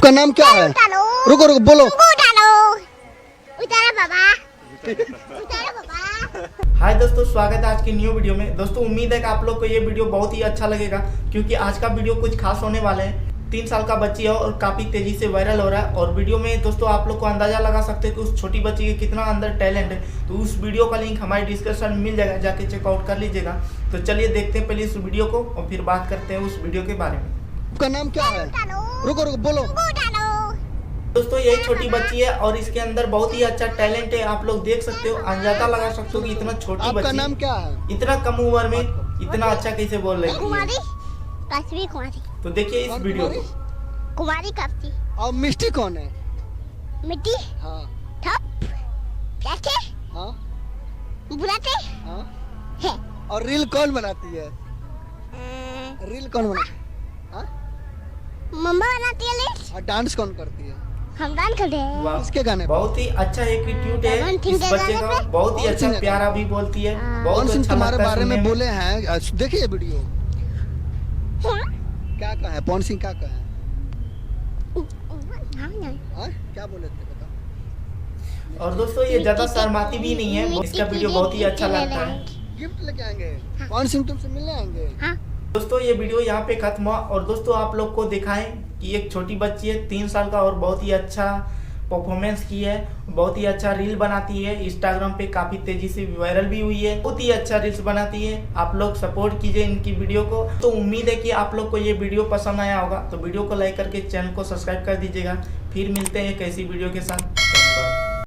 आपका नाम क्या है? रुको रुको बोलो। हाय दोस्तों, स्वागत है आज की न्यू वीडियो में। दोस्तों उम्मीद है कि आप लोग को ये वीडियो बहुत ही अच्छा लगेगा, क्योंकि आज का वीडियो कुछ खास होने वाले हैं। 3 साल का बच्ची है और काफ़ी तेज़ी से वायरल हो रहा है। और वीडियो में दोस्तों आप लोग को अंदाज़ा लगा सकते हैं कि उस छोटी बच्ची के कितना अंदर टैलेंट है। तो उस वीडियो का लिंक हमारे डिस्क्रिप्शन में मिल जाएगा, जाके चेकआउट कर लीजिएगा। तो चलिए देखते हैं पहले इस वीडियो को और फिर बात करते हैं उस वीडियो के बारे में। आपका नाम क्या है? रुको रुको बोलो। दोस्तों यही छोटी बच्ची है और इसके अंदर बहुत ही अच्छा टैलेंट है। आप लोग देख सकते हो, अंदाजा लगा सकते हो कि इतना छोटी आपका बच्ची नाम क्या है? इतना कम उम्र में इतना अच्छा कैसे बोल रही है। कुमारी तो देखिए इस वीडियो को। कुमारी काफी और मिष्टी कौन है? मिट्टी हाँ ठप कैसे हाँ बुलाते हाँ। है और रील कौन बनाती है? रील कौन बनाती है? हाँ? मम्मा बनाती है लिस्ट और डांस कौन करती है? हम डांस करते हैं। वाह, किसके गाने? बहुत ही अच्छा एटीट्यूड है इस बच्चे का। बहुत ही अच्छा प्यारा भी बोलती है। कौन बहुत सिंह अच्छा तुम्हारे लगता है बारे में सुनने बोले हैं? देखिए ये वीडियो। हाँ? क्या कहा है पवन सिंह? क्या कहा है? हाँ, नहीं। हाँ? क्या बोले थे बताओ। और दोस्तों ये ज्यादा शर्माती भी नहीं है। इसका वीडियो बहुत ही अच्छा लगता है। गिफ्ट लेके आएंगे। पवन सिंह तुमसे मिलने आएंगे। हाँ दोस्तों ये वीडियो यहाँ पे खत्म हुआ। और दोस्तों आप लोग को दिखाएं कि एक छोटी बच्ची है 3 साल का और बहुत ही अच्छा परफॉर्मेंस की है। बहुत ही अच्छा रील बनाती है, इंस्टाग्राम पे काफ़ी तेज़ी से वायरल भी हुई है। बहुत ही अच्छा रील्स बनाती है। आप लोग सपोर्ट कीजिए इनकी वीडियो को। तो उम्मीद है कि आप लोग को ये वीडियो पसंद आया होगा। तो वीडियो को लाइक करके चैनल को सब्सक्राइब कर दीजिएगा। फिर मिलते हैं एक ऐसी वीडियो के साथ।